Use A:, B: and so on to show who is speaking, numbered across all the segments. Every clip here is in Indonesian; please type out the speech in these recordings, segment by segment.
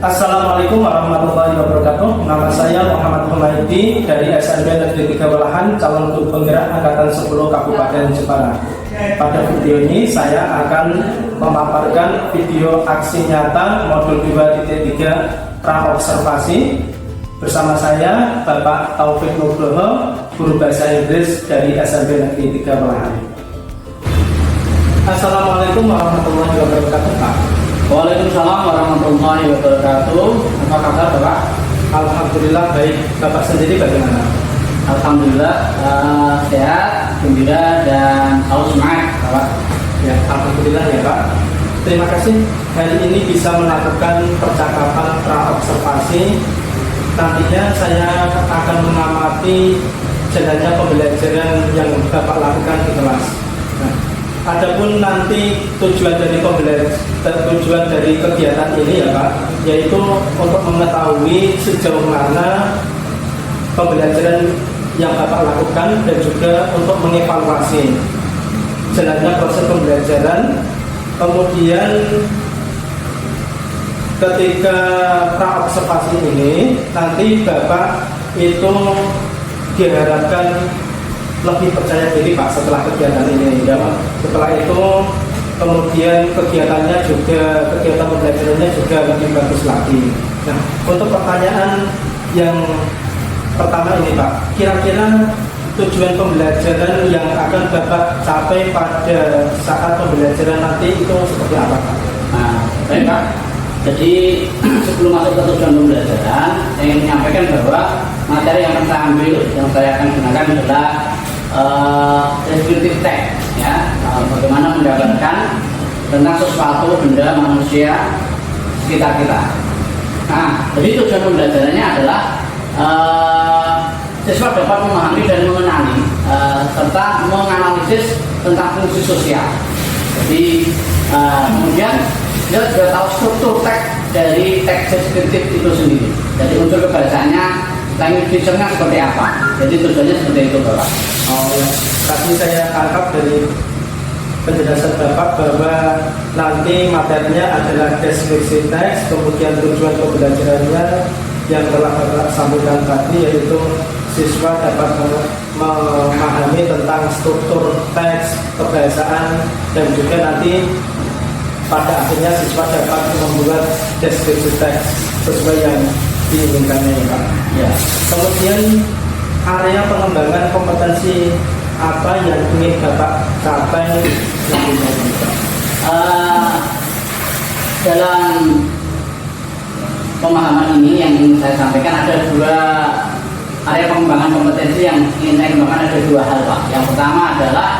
A: Assalamualaikum warahmatullahi wabarakatuh. Nama saya Muhammad Humaydi dari SMP Negeri 3 Welahan, calon guru penggerak Angkatan 10 Kabupaten Jepara. Pada video ini saya akan memaparkan video aksi nyata modul 2.3 praobservasi bersama saya Bapak Taufik Nugroho, guru bahasa Inggris dari SMP Negeri 3 Welahan. Assalamualaikum warahmatullahi wabarakatuh, Pak.
B: Waalaikumsalam warahmatullahi wabarakatuh. Apa kabar, Bapak?
A: Alhamdulillah baik. Bapak sendiri bagaimana?
B: Alhamdulillah sehat, gembira, dan selalu semangat, Bapak.
A: Ya, alhamdulillah ya, Pak. Terima kasih hari ini bisa melakukan percakapan praobservasi. Nantinya saya akan mengamati jalannya pembelajaran yang Bapak lakukan di kelas. Nah, adapun nanti tujuan dari kegiatan ini ya Pak, yaitu untuk mengetahui sejauh mana pembelajaran yang Bapak lakukan dan juga untuk mengevaluasi jalannya proses pembelajaran. Kemudian ketika praobservasi ini nanti Bapak itu diharapkan lebih percaya diri Pak setelah kegiatan ini ya Pak. Setelah itu kemudian kegiatan pembelajarannya juga lebih bagus lagi. Nah, untuk pertanyaan yang pertama ini Pak, kira-kira tujuan pembelajaran yang akan Bapak capai pada saat pembelajaran nanti itu seperti apa Pak?
B: Nah, baik Pak. Jadi sebelum masuk ke tujuan pembelajaran, saya ingin menyampaikan bahwa materi yang saya ambil, yang saya akan gunakan adalah descriptive text, ya, bagaimana mendapatkan tentang sesuatu benda manusia sekitar kita. Nah, jadi tujuan pembelajarannya adalah siswa dapat memahami dan mengenali serta menganalisis tentang fungsi sosial. Jadi kemudian dia sudah tahu struktur teks dari teks deskriptif itu sendiri. Jadi unsur kebahasaannya, language feature-nya seperti apa. Jadi tujuannya seperti itu Bapak.
A: Oh ya, tadi saya tangkap dari penjelasan Bapak bahwa nanti materinya adalah deskripsi teks, kemudian tujuan pembelajarannya yang telah Bapak sampaikan tadi, yaitu siswa dapat memahami tentang struktur teks, kebahasaan, dan juga nanti pada akhirnya siswa dapat membuat deskripsi teks sesuai yang diinginkannya ya Pak.
B: Ya.
A: Kemudian area pengembangan kompetensi apa yang ingin Bapak capai nantinya Pak?
B: Dalam pemahaman ini yang ingin saya sampaikan ada dua area pengembangan kompetensi yang ingin saya kembangkan, ada dua hal Pak. Yang pertama adalah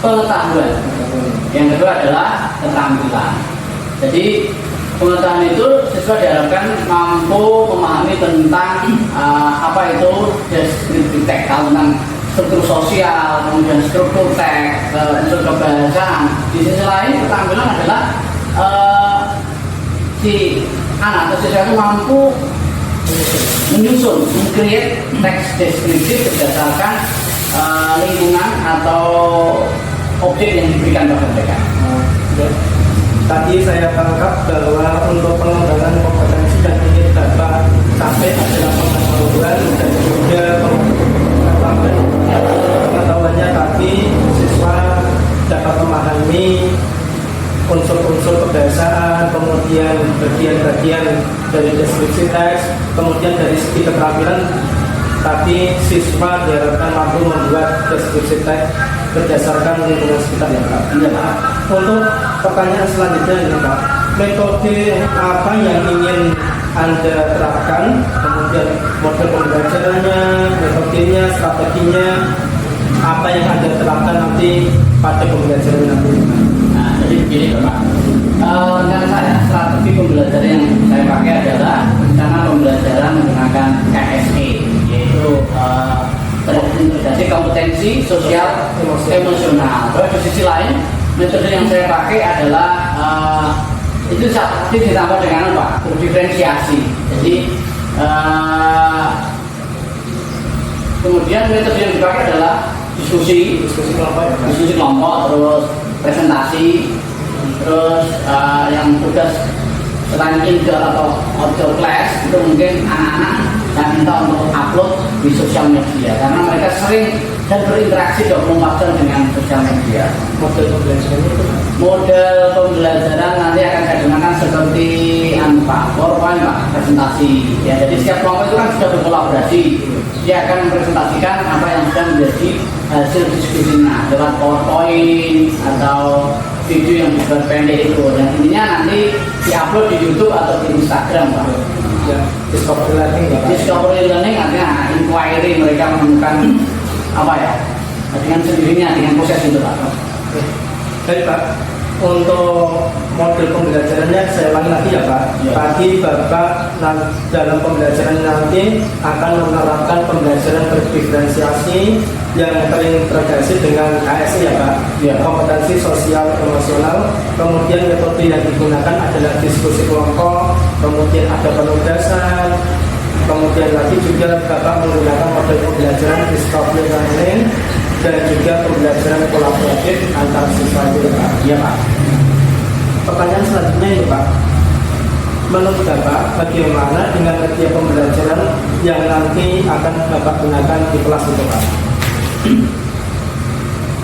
B: pengetahuan, yang kedua adalah keterampilan. Jadi pengetahuan itu siswa diharapkan mampu memahami tentang apa itu deskriptif teks, tentang struktur sosial, kemudian struktur teks, unsur kebahasaan. Di sisi lain keterampilan adalah si anak atau siswa itu mampu menyusun, create teks deskriptif berdasarkan lingkungan atau objek yang diberikan kepada mereka.
A: Tadi saya tangkap bahwa untuk pengembangan kompetensi yang ingin Bapak capai adalah pengetahuan dan juga pengetahuannya tadi siswa dapat memahami unsur-unsur kebahasaan, kemudian bagian-bagian dari deskripsi teks, kemudian dari segi keterampilan tadi siswa diharapkan mampu membuat deskripsi teks berdasarkan lingkungan sekitar ya Pak.
B: Iya Pak.
A: Untuk pertanyaan selanjutnya ini Pak, metode apa yang ingin Anda terapkan, kemudian model pembelajarannya, metodenya, strateginya, apa yang Anda terapkan nanti pada pembelajaran nanti?
B: Nah, jadi begini Bapak. Rencana saya, strategi pembelajaran yang saya pakai adalah rencana pembelajaran menggunakan KSE, yaitu terintegrasi kompetensi sosial emosional. Terus di sisi lain, metode yang saya pakai adalah itu ditambah dengan apa? Diferensiasi. Jadi kemudian metode yang dipakai adalah diskusi kelompok, terus presentasi, terus yang tugas selain indoor atau outdoor class itu mungkin anak-anak yang minta untuk upload di sosial media karena mereka sering dan berinteraksi 24 jam dengan sosial media. Model pembelajaran nanti akan saya gunakan seperti PowerPoint Pak, presentasi ya. Jadi setiap kelompok itu kan sudah berkolaborasi, dia akan mempresentasikan apa yang sudah menjadi hasil diskusinya lewat PowerPoint atau video yang dibuat pendek itu. Yang intinya nanti diupload di YouTube atau di Instagram Pak.
A: Ya, discovery learning ya Pak.
B: Discovery learning artinya inquiry, mereka menemukan apa ya dengan sendirinya dengan proses itu Pak.
A: Baik Pak, untuk model pembelajarannya saya ulangi lagi ya Pak.
B: Ya.
A: Tadi Bapak dalam pembelajaran nanti akan menerapkan pembelajaran berdiferensiasi yang terintegrasi dengan KSI ya Pak.
B: Ya.
A: Kompetensi sosial emosional. Kemudian metode yang digunakan adalah diskusi kelompok, kemudian ada penugasan, kemudian lagi juga Bapak menggunakan model pembelajaran discovery learning dan juga pembelajaran kolaboratif antar siswa itu Pak.
B: Iya Pak.
A: Pertanyaan selanjutnya ini Pak, menurut Bapak bagaimana dengan media pembelajaran yang nanti akan Bapak gunakan di kelas itu Pak?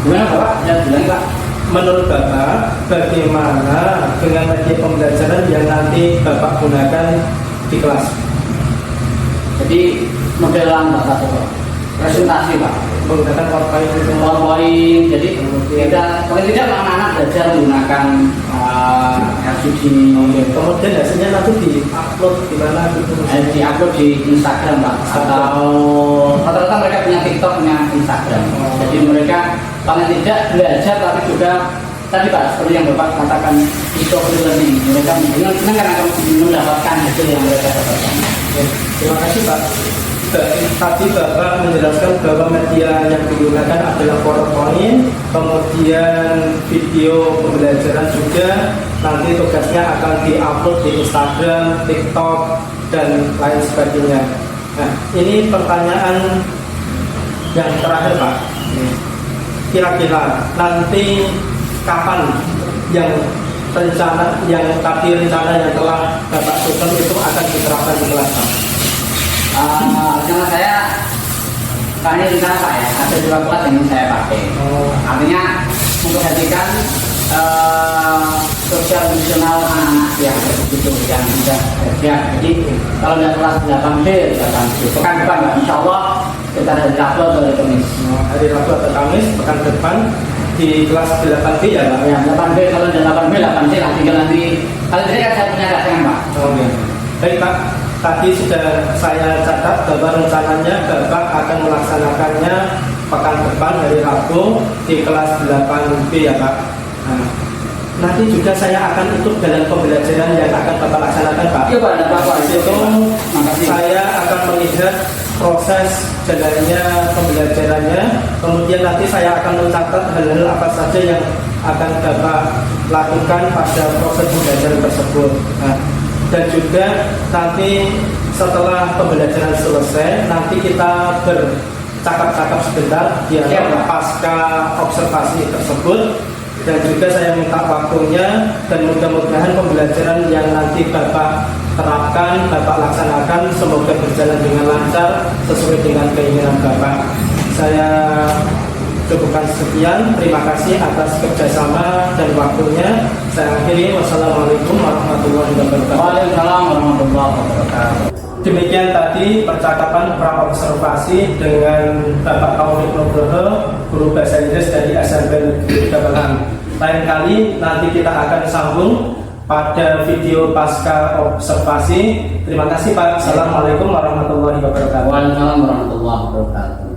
B: Gimana Bapak? Ya bilang Pak.
A: Menurut Bapak bagaimana dengan media pembelajaran yang nanti Bapak gunakan di kelas?
B: Jadi modelan Bapak presentasi Pak,
A: Menggunakan
B: PowerPoint. Jadi kita paling tidak anak-anak belajar menggunakan LCD.
A: Kemudian hasilnya nanti di-upload di mana gitu?
B: Di-upload di Instagram Pak, atau rata-rata mereka punya TikTok, punya Instagram. Jadi mereka paling tidak belajar tapi juga tadi Pak seperti yang Bapak katakan discovery learning. Mereka senang karena mendapatkan hasil yang mereka dapatkan.
A: Terima kasih Pak. Tadi Bapak menjelaskan bahwa media yang digunakan adalah PowerPoint, kemudian video pembelajaran juga nanti tugasnya akan diupload di Instagram, TikTok, dan lain sebagainya. Nah, ini pertanyaan yang terakhir Pak. Kira-kira nanti kapan yang rencana yang telah Bapak susun itu akan diterapkan di kelas Pak?
B: Rencana saya kayaknya rencana Pak ya, ada 2 kelas yang saya pakai. Artinya memperhatikan sosial emosional anak-anak yang begitu yang sudah kerja. Jadi kalau ada kelas 8B, pekan depan Pak, insya Allah kita ada Rabu atau hari Kamis.
A: Hari Rabu atau Kamis pekan depan di kelas 8B ya Pak?
B: Ya 8B, kalau ada 8B, 8C lah, tinggal nanti kalau tidak kan saya punya datangan Pak.
A: Oke. Baik Pak, tadi sudah saya catat bahwa rencananya Bapak akan melaksanakannya pekan depan hari Rabu di kelas 8B ya Pak. Nah, nanti juga saya akan ikut dalam pembelajaran yang akan Bapak laksanakan Pak.
B: Iya Pak, ada Bapak.
A: Di situ saya akan melihat proses jalannya pembelajarannya, kemudian nanti saya akan mencatat hal-hal apa saja yang akan Bapak lakukan pada proses pembelajaran tersebut. Nah, dan juga nanti setelah pembelajaran selesai, nanti kita bercakap-cakap sebentar di pasca observasi tersebut. Dan juga saya minta waktunya dan mudah-mudahan pembelajaran yang nanti Bapak terapkan, Bapak laksanakan semoga berjalan dengan lancar sesuai dengan keinginan Bapak. Saya cukupkan sekian, terima kasih atas kerjasama dan waktunya. Saya akhiri, wassalamualaikum warahmatullahi wabarakatuh.
B: Waalaikumsalam warahmatullahi wabarakatuh.
A: Demikian tadi percakapan pra-observasi dengan Bapak Taufik Nugroho, guru bahasa Inggris dari SMP Negeri Gamelan. Lain kali nanti kita akan sambung pada video pasca observasi. Terima kasih Pak. Assalamualaikum warahmatullahi wabarakatuh.
B: Waalaikumsalam warahmatullahi wabarakatuh.